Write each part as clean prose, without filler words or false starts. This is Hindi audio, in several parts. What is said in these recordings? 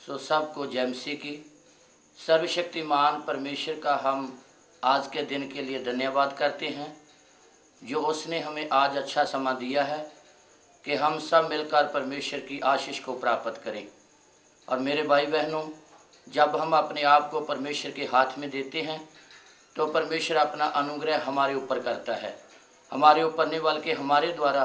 सो सबको जय मसीह की। सर्वशक्तिमान परमेश्वर का हम आज के दिन के लिए धन्यवाद करते हैं जो उसने हमें आज अच्छा समा दिया है कि हम सब मिलकर परमेश्वर की आशीष को प्राप्त करें। और मेरे भाई बहनों, जब हम अपने आप को परमेश्वर के हाथ में देते हैं तो परमेश्वर अपना अनुग्रह हमारे ऊपर करता है। हमारे ऊपर नहीं बल्कि हमारे द्वारा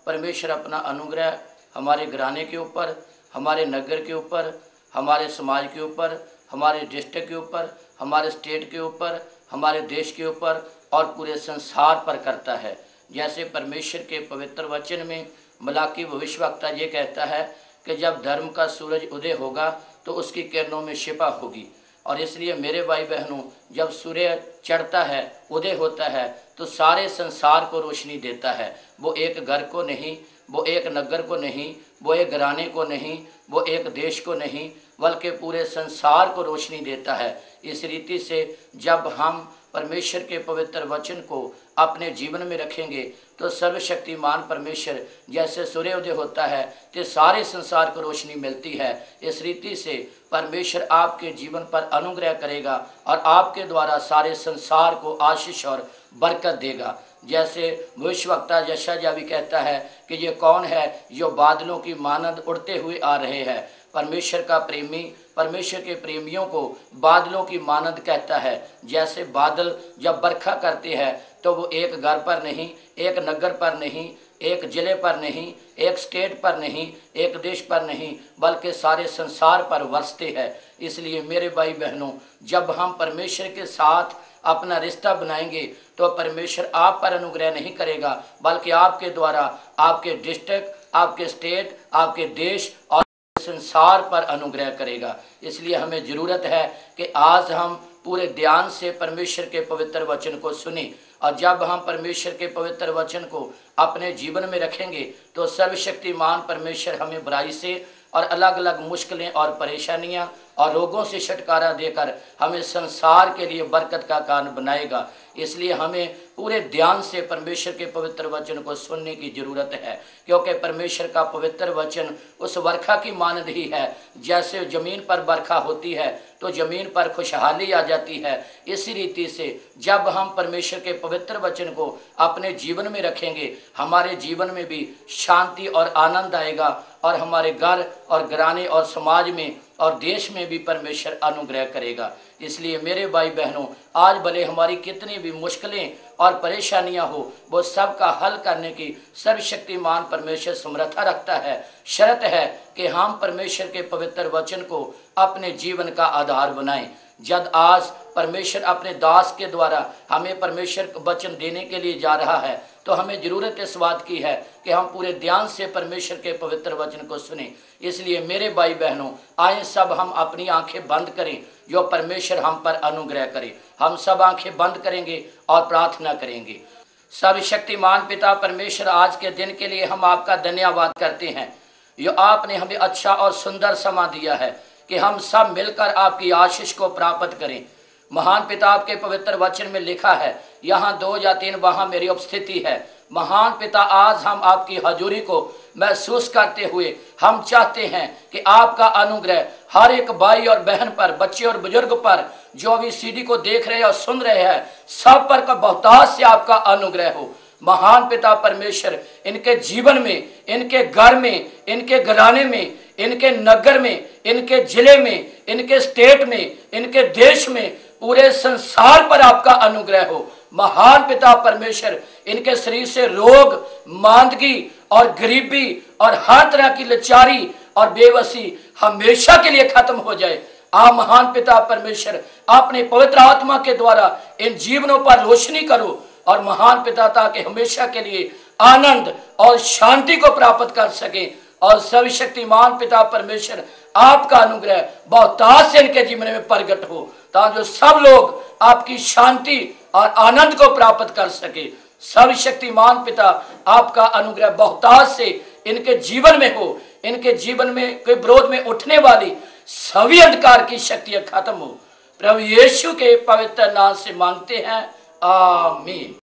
परमेश्वर अपना अनुग्रह हमारे घराने के ऊपर, हमारे नगर के ऊपर, हमारे समाज के ऊपर, हमारे डिस्ट्रिक्ट के ऊपर, हमारे स्टेट के ऊपर, हमारे देश के ऊपर और पूरे संसार पर करता है। जैसे परमेश्वर के पवित्र वचन में मलाकी भविष्यवक्ता ये कहता है कि जब धर्म का सूरज उदय होगा तो उसकी किरणों में शिपा होगी। और इसलिए मेरे भाई बहनों, जब सूर्य चढ़ता है, उदय होता है, तो सारे संसार को रोशनी देता है। वो एक घर को नहीं, वो एक नगर को नहीं, वो एक घराने को नहीं, वो एक देश को नहीं, बल्कि पूरे संसार को रोशनी देता है। इस रीति से जब हम परमेश्वर के पवित्र वचन को अपने जीवन में रखेंगे तो सर्वशक्तिमान परमेश्वर जैसे सूर्योदय होता है तो सारे संसार को रोशनी मिलती है। इस रीति से परमेश्वर आपके जीवन पर अनुग्रह करेगा और आपके द्वारा सारे संसार को आशीष और बरकत देगा। जैसे भविष्यवक्ता यशायाह भी कहता है कि ये कौन है जो बादलों की मानंद उड़ते हुए आ रहे हैं। परमेश्वर का प्रेमी परमेश्वर के प्रेमियों को बादलों की मानंद कहता है। जैसे बादल जब बरखा करते हैं तो वो एक घर पर नहीं, एक नगर पर नहीं, एक जिले पर नहीं, एक स्टेट पर नहीं, एक देश पर नहीं, बल्कि सारे संसार पर बरसते हैं। इसलिए मेरे भाई बहनों, जब हम परमेश्वर के साथ अपना रिश्ता बनाएंगे तो परमेश्वर आप पर अनुग्रह नहीं करेगा, बल्कि आपके द्वारा आपके डिस्ट्रिक्ट, आपके स्टेट, आपके देश और संसार पर अनुग्रह करेगा। इसलिए हमें ज़रूरत है कि आज हम पूरे ध्यान से परमेश्वर के पवित्र वचन को सुनें। और जब हम परमेश्वर के पवित्र वचन को अपने जीवन में रखेंगे तो सर्वशक्तिमान परमेश्वर हमें बुराई से और अलग अलग मुश्किलें और परेशानियां और रोगों से छुटकारा देकर हमें संसार के लिए बरकत का कारण बनाएगा। इसलिए हमें पूरे ध्यान से परमेश्वर के पवित्र वचन को सुनने की जरूरत है, क्योंकि परमेश्वर का पवित्र वचन उस बरखा की मानद ही है। जैसे जमीन पर बरखा होती है तो जमीन पर खुशहाली आ जाती है, इसी रीति से जब हम परमेश्वर के पवित्र वचन को अपने जीवन में रखेंगे हमारे जीवन में भी शांति और आनंद आएगा और हमारे घर और घराने और समाज में और देश में भी परमेश्वर अनुग्रह करेगा। इसलिए मेरे भाई बहनों, आज भले हमारी कितनी भी मुश्किलें और परेशानियां हो, वो सब का हल करने की सर्वशक्तिमान परमेश्वर समर्था रखता है। शर्त है कि हम परमेश्वर के पवित्र वचन को अपने जीवन का आधार बनाएं। जब आज परमेश्वर अपने दास के द्वारा हमें परमेश्वर वचन देने के लिए जा रहा है तो हमें ज़रूरत इस बात की है कि हम पूरे ध्यान से परमेश्वर के पवित्र वचन को सुनें। इसलिए मेरे भाई बहनों, आए सब हम अपनी आंखें बंद करें जो परमेश्वर हम पर अनुग्रह करे। हम सब आंखें बंद करेंगे और प्रार्थना करेंगे। सर्वशक्तिमान पिता परमेश्वर, आज के दिन के लिए हम आपका धन्यवाद करते हैं। जो आपने हमें अच्छा और सुंदर समा दिया है कि हम सब मिलकर आपकी आशीष को प्राप्त करें। महान पिता, आपके पवित्र वचन में लिखा है, यहाँ 2 या 3 वहाँ मेरी उपस्थिति है। महान पिता, आज हम आपकी हजूरी को महसूस करते हुए हम चाहते हैं कि आपका अनुग्रह हर एक भाई और बहन पर, बच्चे और बुजुर्ग पर, जो भी सीडी को देख रहे हैं और सुन रहे हैं, सब पर का बहुतायत से आपका अनुग्रह हो। महान पिता परमेश्वर, इनके जीवन में, इनके घर में, इनके घराने में, इनके नगर में, इनके जिले में, इनके स्टेट में, इनके देश में, पूरे संसार पर आपका अनुग्रह हो। महान पिता परमेश्वर, इनके शरीर से रोग, मांदगी और गरीबी और हर तरह की लाचारी और बेबसी हमेशा के लिए खत्म हो जाए। आप महान पिता परमेश्वर अपने पवित्र आत्मा के द्वारा इन जीवनों पर रोशनी करो और महान पिता, ताकि हमेशा के लिए आनंद और शांति को प्राप्त कर सके। और सर्वशक्तिमान पिता परमेश्वर, आपका अनुग्रह बहुतायत से इनके जीवन में प्रकट हो, ताकि जो सब लोग आपकी शांति और आनंद को प्राप्त कर सके। सर्वशक्तिमान पिता, आपका अनुग्रह बहुतायत से इनके जीवन में हो। इनके जीवन में कोई विरोध में उठने वाली सभी अंधकार की शक्तियां खत्म हो। प्रभु यीशु के पवित्र नाम से मांगते हैं, आमीन।